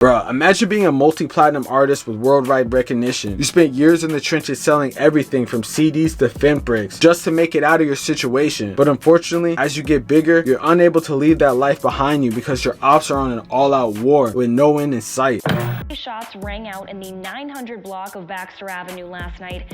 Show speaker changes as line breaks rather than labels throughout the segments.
Bruh, imagine being a multi-platinum artist with worldwide recognition. You spent years in the trenches selling everything from CDs to fence bricks just to make it out of your situation. But unfortunately, as you get bigger, you're unable to leave that life behind you because your ops are on an all-out war with no end in sight.
Shots rang out in the 900 block of Baxter Avenue last night.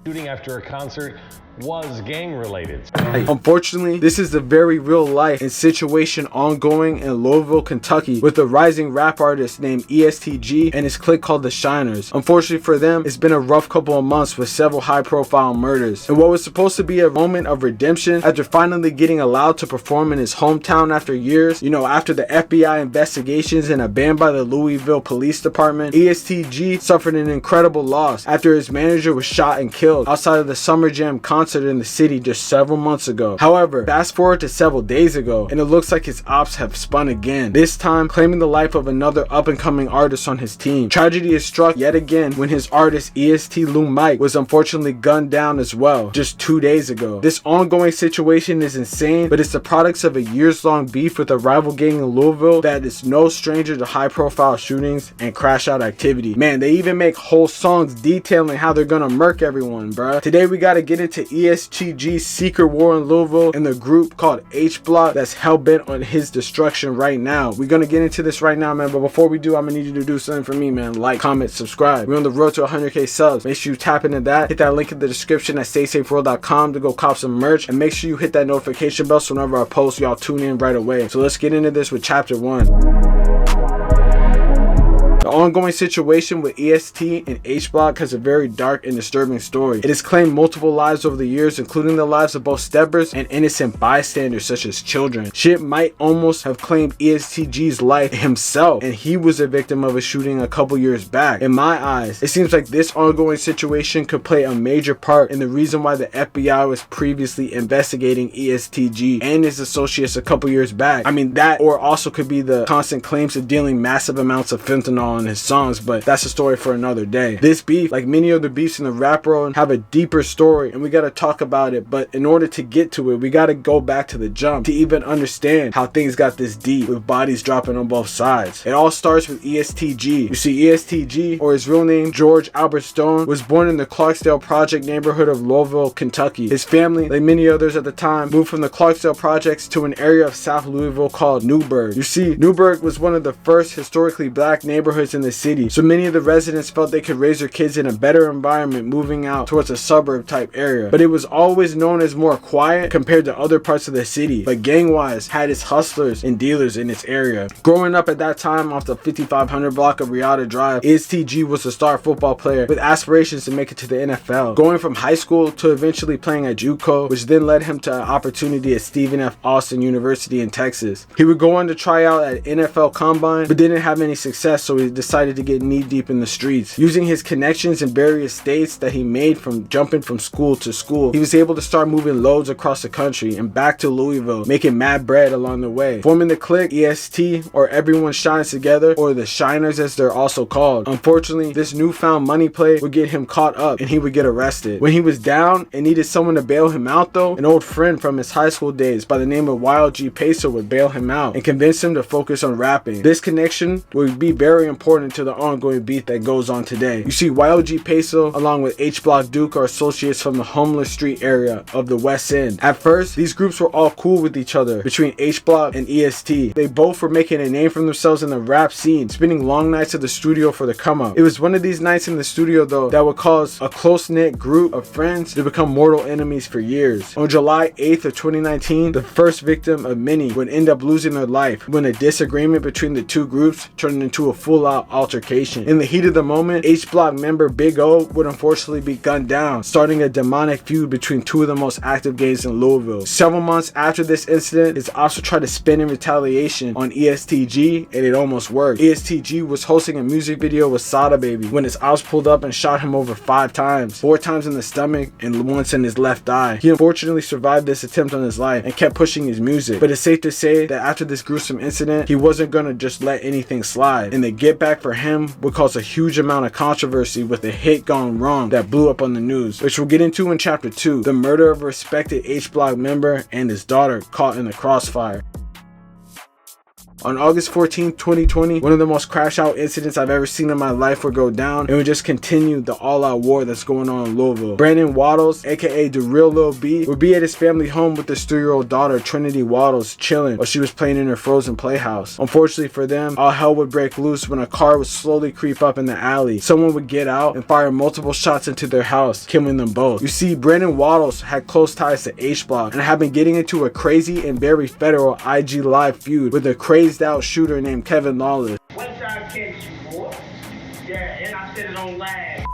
Shooting after a concert was gang-related.
Unfortunately, this is the very real life and situation ongoing in Louisville, Kentucky with a rising rap artist named EST Gee and his clique called the Shiners. Unfortunately for them, it's been a rough couple of months with several high-profile murders. And what was supposed to be a moment of redemption after finally getting allowed to perform in his hometown after years, you know, after the FBI investigations and a ban by the Louisville Police Department, EST Gee suffered an incredible loss after his manager was shot and killed outside of the Summer Jam concert in the city just several months ago. However, fast forward to several days ago, and it looks like his ops have spun again, this time claiming the life of another up-and-coming artist on his team. Tragedy is struck yet again when his artist EST LU MIKE was unfortunately gunned down as well just 2 days ago. This ongoing situation is insane, but it's the products of a years-long beef with a rival gang in Louisville that is no stranger to high-profile shootings and crash-out activity. Man, they even make whole songs detailing how they're gonna murk everyone, bruh. Today we gotta get into EST Gee Secret War in Louisville and the group called Hblocc that's hell-bent on his destruction right now. We're gonna get into this right now, man, but before we do, I'm gonna need you to do something for me, man. Like, comment, subscribe. We're on the road to 100K subs. Make sure you tap into that. Hit that link in the description at StaySafeWorld.com to go cop some merch, and make sure you hit that notification bell so whenever I post, y'all tune in right away. So let's get into this with chapter 1. The ongoing situation with EST and Hblocc has a very dark and disturbing story. It has claimed multiple lives over the years, including the lives of both steppers and innocent bystanders such as children. Shit might almost have claimed EST Gee's life himself, and he was a victim of a shooting a couple years back. In my eyes, it seems like this ongoing situation could play a major part in the reason why the FBI was previously investigating EST Gee and his associates a couple years back. I mean, that or also could be the constant claims of dealing massive amounts of fentanyl in his songs, but that's a story for another day. This beef, like many other beefs in the rap world, have a deeper story and we gotta talk about it, but in order to get to it, we gotta go back to the jump to even understand how things got this deep with bodies dropping on both sides. It all starts with EST Gee. You see, EST Gee, or his real name George Albert Stone, was born in the Clarksdale Project neighborhood of Louisville, Kentucky. His family, like many others at the time, moved from the Clarksdale Projects to an area of South Louisville called Newburgh. You see, Newburgh was one of the first historically black neighborhoods in the city, so many of the residents felt they could raise their kids in a better environment moving out towards a suburb type area. But it was always known as more quiet compared to other parts of the city, but gang-wise had its hustlers and dealers in its area. Growing up at that time off the 5500 block of Riata Drive, EST Gee was a star football player with aspirations to make it to the NFL, going from high school to eventually playing at JUCO, which then led him to an opportunity at Stephen F. Austin University in Texas. He would go on to try out at NFL Combine, but didn't have any success, so he decided to get knee deep in the streets. Using his connections in various states that he made from jumping from school to school, he was able to start moving loads across the country and back to Louisville, making mad bread along the way. Forming the clique EST, or Everyone Shines Together, or the Shiners as they're also called. Unfortunately, this newfound money play would get him caught up and he would get arrested. When he was down and needed someone to bail him out though, an old friend from his high school days by the name of G Peso would bail him out and convince him to focus on rapping. This connection would be very important to the ongoing beef that goes on today. You see, G Peso along with Hblocc Duke are associates from the homeless street area of the West End. At first, these groups were all cool with each other between Hblocc and EST. They both were making a name for themselves in the rap scene, spending long nights at the studio for the come up. It was one of these nights in the studio though that would cause a close-knit group of friends to become mortal enemies for years. On July 8th of 2019, the first victim of many would end up losing their life when a disagreement between the two groups turned into a full-out altercation. In the heat of the moment, Hblocc member Big O would unfortunately be gunned down, starting a demonic feud between two of the most active gangs in Louisville. Several months after this incident, his ops would try to spin in retaliation on EST Gee, and it almost worked. EST Gee was hosting a music video with Sada Baby when his ops pulled up and shot him over 5 times, 4 times in the stomach and once in his left eye. He unfortunately survived this attempt on his life and kept pushing his music, but it's safe to say that after this gruesome incident, he wasn't gonna just let anything slide, and the get back for him would cause a huge amount of controversy with a hit gone wrong that blew up on the news, which we'll get into in chapter 2, the murder of a respected Hblocc member and his daughter caught in the crossfire. On August 14, 2020, one of the most crash out incidents I've ever seen in my life would go down, and would just continue the all-out war that's going on in Louisville. Brandon Waddles, aka the real Lil B, would be at his family home with his 3-year-old daughter Trinity Waddles chilling while she was playing in her frozen playhouse. Unfortunately for them, all hell would break loose when a car would slowly creep up in the alley. Someone would get out and fire multiple shots into their house, killing them both. You see, Brandon Waddles had close ties to Hblocc and had been getting into a crazy and very federal IG Live feud with a crazed out shooter named Kevin Lawless.
Once I catch you, boy. Yeah, and I said it on live.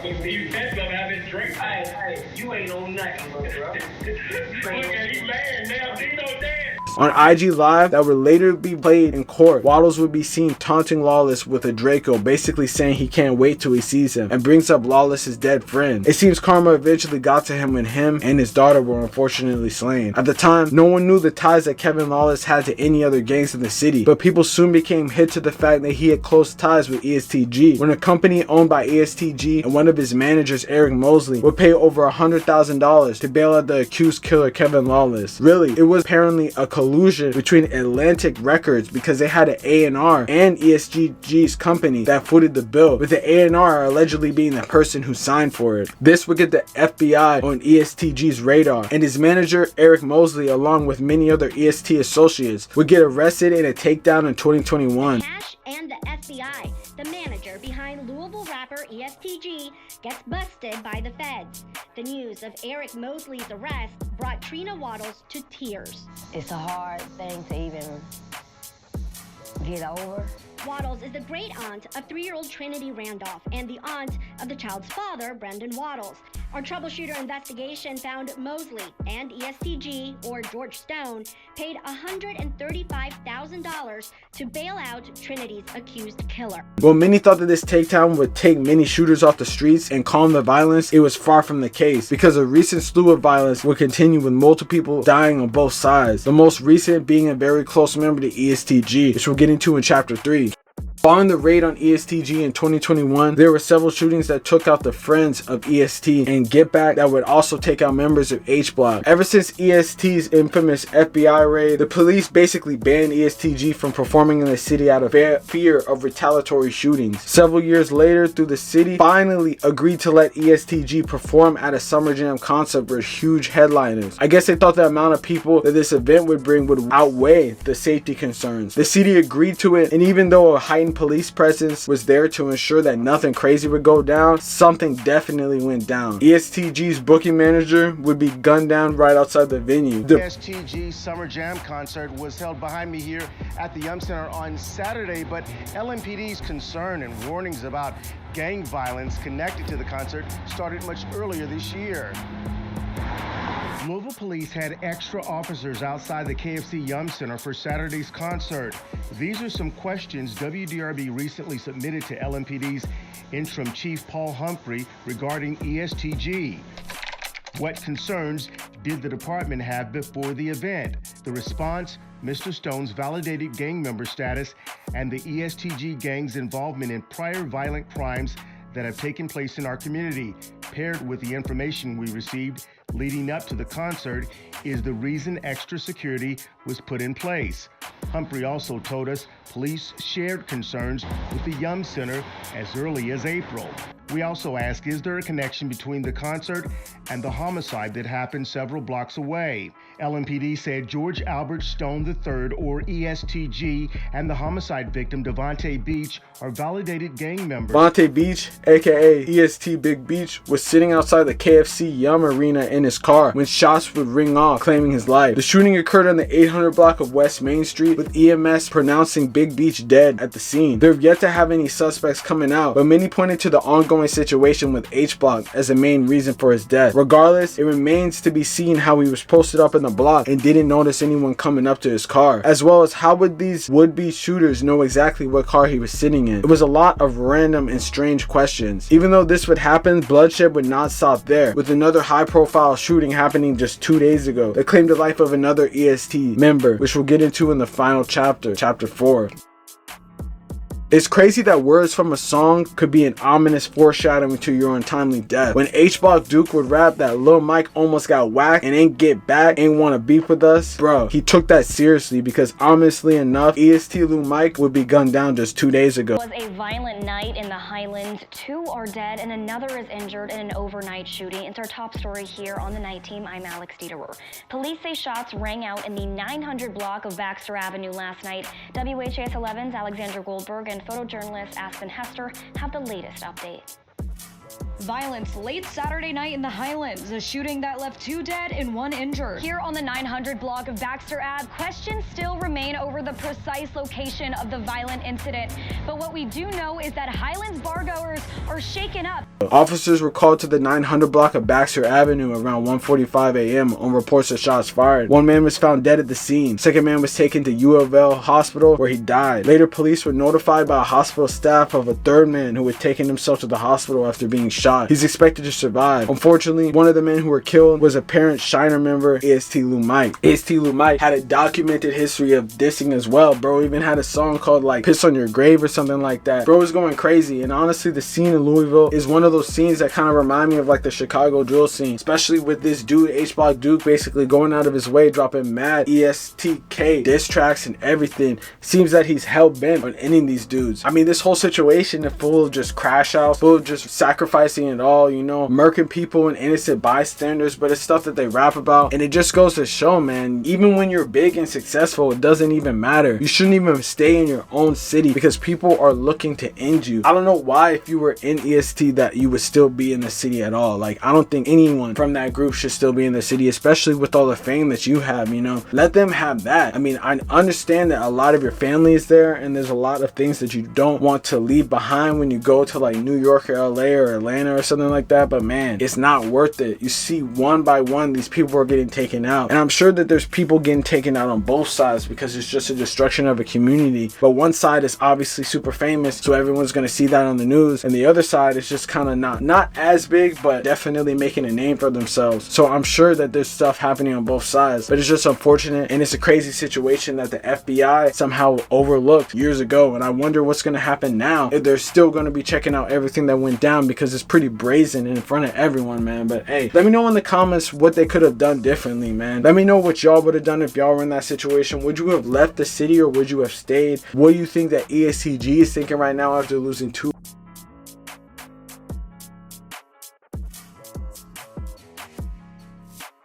You said something, I've been drinking. Hey, you ain't on nothing, bro. Look at you, man. Now, Dino dance.
On IG Live, that would later be played in court, Waddles would be seen taunting Lawless with a Draco, basically saying he can't wait till he sees him, and brings up Lawless's dead friend. It seems karma eventually got to him when him and his daughter were unfortunately slain. At the time, no one knew the ties that Kevin Lawless had to any other gangs in the city, but people soon became hip to the fact that he had close ties with EST Gee, when a company owned by EST Gee and one of his managers, Eric Mosley, would pay over $100,000 to bail out the accused killer Kevin Lawless. Really, it was apparently a collusion between Atlantic Records, because they had an A&R and EST Gee's company that footed the bill, with the A&R allegedly being the person who signed for it. This would get the FBI on EST Gee's radar, and his manager Eric Mosley, along with many other EST associates, would get arrested in a takedown in 2021.
Cash and the FBI, the manager behind Louisville rapper EST Gee, gets busted by the feds. The news of Eric Mosley's arrest brought Trina Waddles to tears.
It's a hard thing to even get over.
Waddles is the great aunt of 3-year-old Trinity Randolph and the aunt of the child's father, Brendan Waddles. Our troubleshooter investigation found Mosley and EST Gee, or George Stone, paid $135,000 to bail out Trinity's accused killer.
While many thought that this takedown would take many shooters off the streets and calm the violence, it was far from the case, because a recent slew of violence would continue with multiple people dying on both sides, the most recent being a very close member to EST Gee, which we'll get into in chapter 3. Following the raid on EST Gee in 2021, there were several shootings that took out the friends of EST and Get Back that would also take out members of Hblocc. Ever since EST's infamous FBI raid, the police basically banned EST Gee from performing in the city out of fear of retaliatory shootings. Several years later, the city finally agreed to let EST Gee perform at a Summer Jam concert with huge headliners. I guess they thought the amount of people that this event would bring would outweigh the safety concerns. The city agreed to it, and even though a heightened police presence was there to ensure that nothing crazy would go down, something definitely went down. EST Gee's booking manager would be gunned down right outside the venue.
The EST Gee Summer Jam concert was held behind me here at the Yum Center on Saturday, but LMPD's concern and warnings about gang violence connected to the concert started much earlier this year. Louisville police had extra officers outside the KFC Yum Center for Saturday's concert. These are some questions WDRB recently submitted to LMPD's interim chief Paul Humphrey regarding EST Gee. What concerns did the department have before the event? The response: Mr. Stone's validated gang member status and the EST Gee gang's involvement in prior violent crimes that have taken place in our community, paired with the information we received leading up to the concert, is the reason extra security was put in place. Humphrey also told us police shared concerns with the Yum Center as early as April. We also asked, is there a connection between the concert and the homicide that happened several blocks away? LMPD said George Albert Stone III, or EST Gee, and the homicide victim Devontae Beach are validated gang members.
Devontae Beach, aka EST Big Beach, was sitting outside the KFC Yum Arena in his car when shots would ring off, claiming his life. The shooting occurred on the 800 block of West Main Street, with EMS pronouncing Big Beach dead at the scene. They've yet to have any suspects coming out, but many pointed to the ongoing situation with Hblocc as the main reason for his death. Regardless, it remains to be seen how he was posted up in the block and didn't notice anyone coming up to his car, as well as how would these would-be shooters know exactly what car he was sitting in. It was a lot of random and strange questions. Even though this would happen, bloodshed would not stop there, with another high-profile shooting happening just 2 days ago that claimed the life of another EST member, which we'll get into in the final chapter, chapter 4. It's crazy that words from a song could be an ominous foreshadowing to your untimely death. When Hblocc Duke would rap that Lil Mike almost got whacked and ain't get back, ain't wanna beef with us, bro, he took that seriously, because honestly enough, EST LU Mike would be gunned down just 2 days ago.
It was a violent night in the Highlands. 2 are dead and another is injured in an overnight shooting. It's our top story here on the Night Team. I'm Alex Dieterer. Police say shots rang out in the 900 block of Baxter Avenue last night. WHAS 11's Alexandra Goldberg and photojournalist Aspen Hester have the latest update.
Violence late Saturday night in the Highlands, a shooting that left 2 dead and 1 injured.
Here on the 900 block of Baxter Ave, questions still remain over the precise location of the violent incident. But what we do know is that Highlands bargoers are shaken up.
Officers were called to the 900 block of Baxter Avenue around 1:45 a.m. on reports of shots fired. 1 man was found dead at the scene. 2nd man was taken to U of L hospital where he died. Later, police were notified by hospital staff of a 3rd man who had taken himself to the hospital after being shot. He's expected to survive. Unfortunately, one of the men who were killed was apparent Shiner member EST LU Mike. EST LU Mike had a documented history of dissing as well. Bro even had a song called like Piss on Your Grave or something like that. Bro was going crazy, and honestly the scene in Louisville is one of those scenes that kind of remind me of like the Chicago drill scene, especially with this dude Hblocc Duke basically going out of his way dropping mad ESTK diss tracks and everything. Seems that he's hell-bent on ending these dudes. I mean, this whole situation is full of just crash outs, full of just sacrificing it all, you know, murking people and innocent bystanders, but it's stuff that they rap about, and it just goes to show, man, even when you're big and successful, it doesn't even matter. You shouldn't even stay in your own city because people are looking to end you. I don't know why if you were in EST that you would still be in the city at all. Like, I don't think anyone from that group should still be in the city, especially with all the fame that you have, you know. Let them have that. I mean, I understand that a lot of your family is there and there's a lot of things that you don't want to leave behind when you go to like New York or LA or Atlanta or something like that, but man, it's not worth it. You see, one by one these people are getting taken out, and I'm sure that there's people getting taken out on both sides because it's just a destruction of a community. But one side is obviously super famous, so everyone's going to see that on the news, and the other side is just kind of not as big, but definitely making a name for themselves. So I'm sure that there's stuff happening on both sides, but it's just unfortunate, and it's a crazy situation that the FBI somehow overlooked years ago, and I wonder what's going to happen now if they're still going to be checking out everything that went down, because it's pretty brazen in front of everyone, man. But hey, let me know in the comments what they could have done differently, man. Let me know what y'all would have done if y'all were in that situation. Would you have left the city or would you have stayed? What do you think that EST Gee is thinking right now after losing 2